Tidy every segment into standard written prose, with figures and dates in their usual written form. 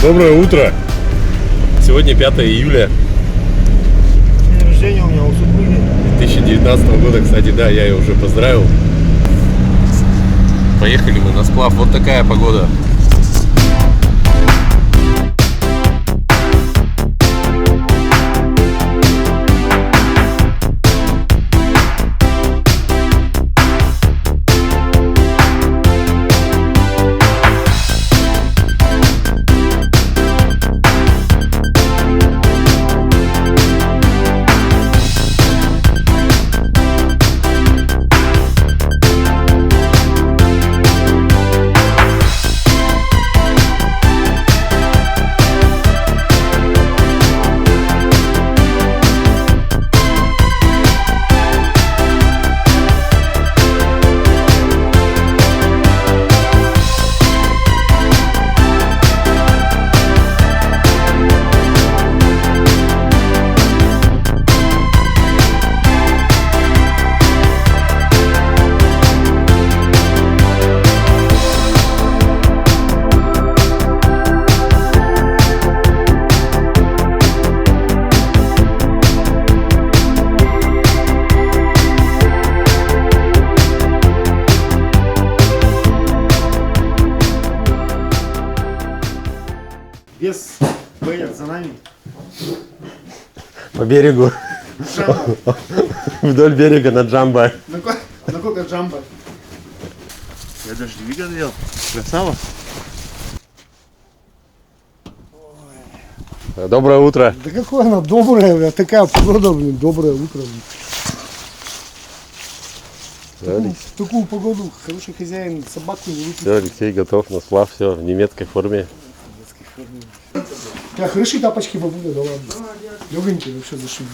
Доброе утро! Сегодня 5 июля. День рождения у меня у супруги. 2019 года, кстати, да, я ее уже поздравил. Поехали мы на сплав. Вот такая погода. Вес Б за нами. По берегу. Вдоль берега на джамбо. На сколько джамбо? Я даже не видел. Красава. Доброе утро. Да какое она добрая, бля, такая погода, блин, доброе утро. Блин. В такую погоду хороший хозяин собаку не выпустит. Все, Алексей готов на сплав, все в немецкой форме. Да, хорошие тапочки бабуля, да ладно. Легонькие, вообще зашибись.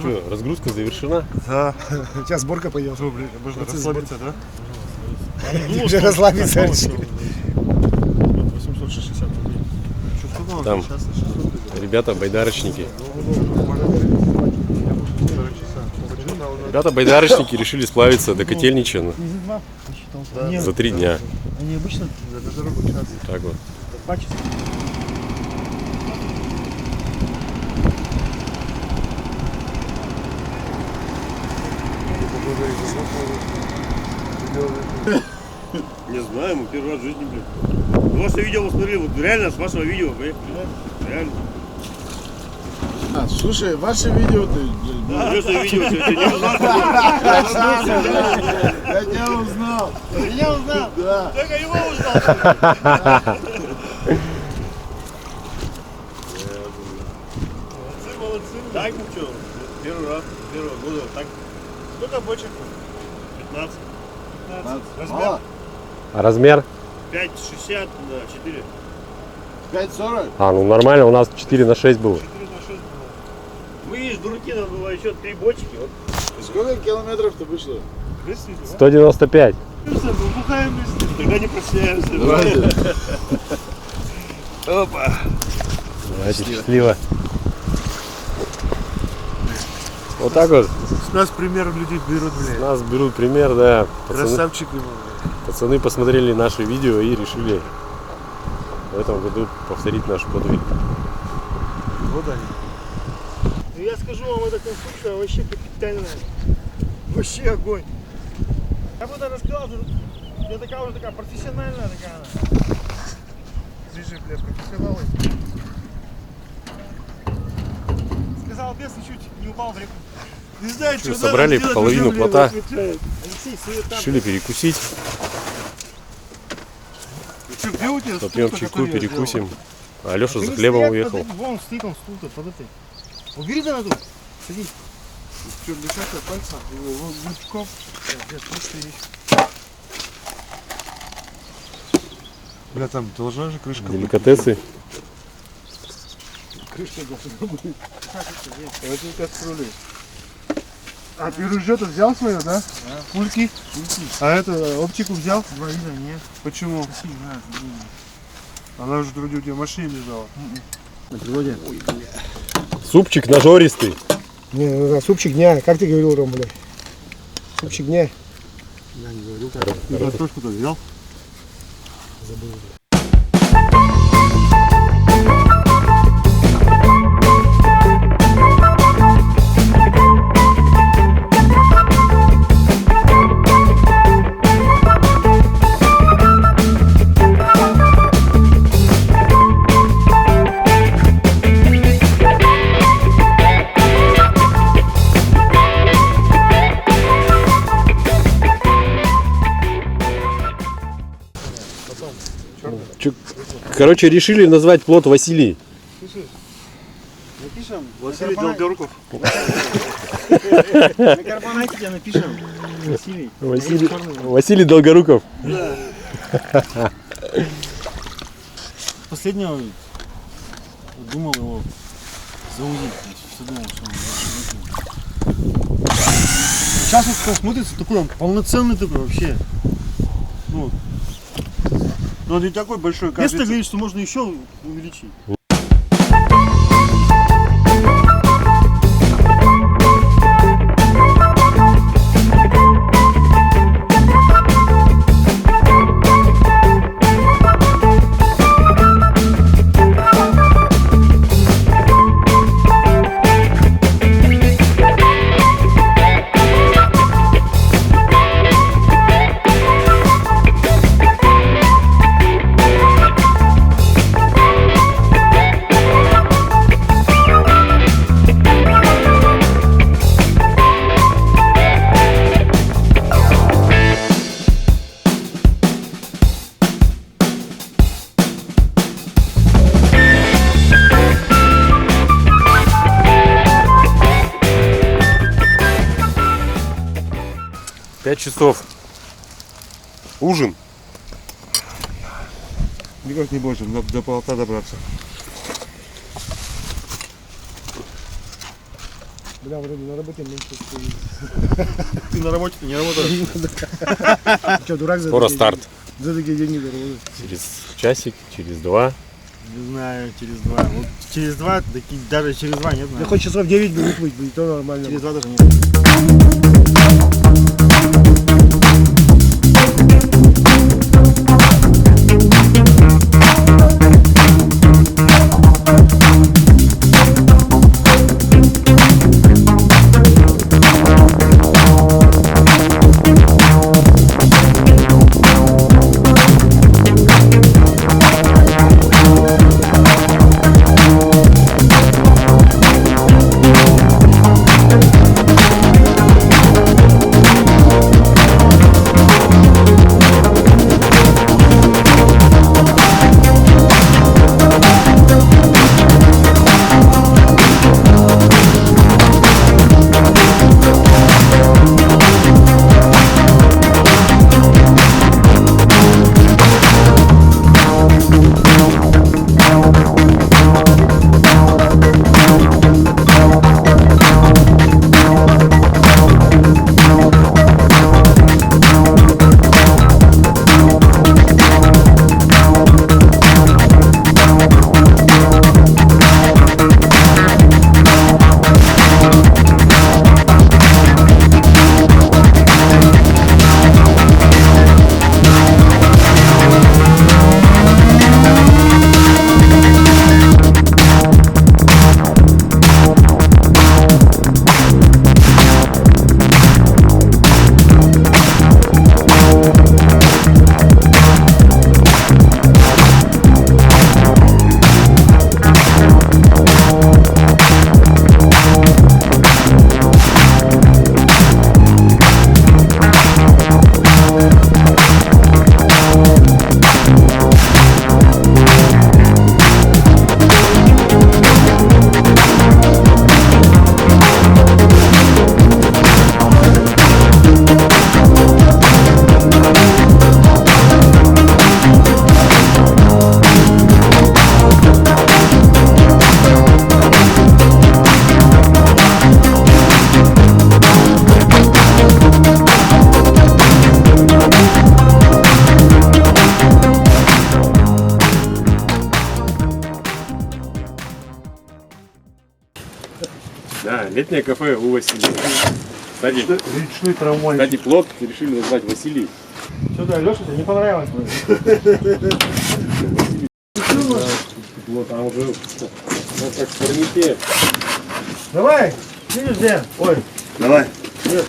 Что, разгрузка завершена? Да. Сейчас сборка пойдет. Можно расслабиться, да? Уже расслабиться решили. 860 рублей. Там ребята байдарочники. Ребята байдарочники решили сплавиться до Котельнича за 3 дня. Они обычно на дорогу 15. Так вот. 2 часа. Не знаю, мы первый раз в жизни, блин. Ваше видео посмотрели, вот реально с вашего видео, блин. Реально. А, слушай, ваше видео ты... Ваше видео, ты не узнал? Я тебя узнал. Меня узнал? Да. Только его узнал. Молодцы. Так, ну что, первый раз, первого года, так. Сколько бочек? 15. Мало? А размер? 5,60 на 4. 5,40? А, ну нормально, у нас 4 на 6 было. 4 на 6 было. Мы, видишь, дураки, нам было еще 3 бочки. Вот. Сколько километров-то вышло? 195. Бухаем вместе, тогда не прощаемся. Давайте. Опа. Давайте, счастливо. Вот так вот. С нас пример людей берут, С блядь. нас берут пример, да. Красавчики. Пацаны посмотрели наши видео и решили в этом году повторить наш подвиг. Вот они. Ну я скажу вам, эта конструкция вообще капитальная. Вообще огонь. Я буду рассказывать, я такая уже такая профессиональная такая она. Ближе, бля, профессионалы. Сказал без и чуть не упал в реку. Не знаю, что собрали надо половину сделать, плота. Алексей, суета. Решили перекусить. Попьем чайку, перекусим. А Алеша за хлебом уехал. Вон стоит он стул-то под этой. Убери да на тут. Садись. Что, лишаться пальца? Гудков. Бля, там должна же крышка быть. Деликатесы. Крышка должна быть. Вот эти кастрюли. А ты ружье-то взял свое, да? Да. Пульки? А это оптику взял? Два вида нет. Почему? Она уже вроде у тебя в машине лежала. На природе. Супчик нажористый. Не, супчик дня. Как ты говорил, Ром, блядь? Супчик дня. Я не говорил. Ты картошку-то взял? Забыл. Короче, решили назвать плод Василий. Напишем. Василий Долгоруков. На карбонате тебе напишем. Василий. Василий Долгоруков. Последнего думал его заудить. Все думал, что он выкинул. Сейчас вот как смотрится, такой он полноценный такой вообще. Ну, Но он не такой большой, как Место говорит, что можно еще увеличить. Часов. Ужин. Никак не можем до полта добраться. Бля, вроде на работе меньше. Ты на работе-то не работаешь? Что, дурак за Скоро такие старт. деньги? За такие деньги дорого. Через часик, через два. Не знаю, через два. Вот через два, даже через два нет. Да хоть часов 9 будет быть, будет то нормально. Через два даже нет. Летнее кафе у Василия. Речной трамвай. Кстати, плод решили назвать Василий. Что-то, Леша, тебе не понравилось? Вот там уже как в парнике. Давай, видишь, где? Ой, Давай. нет.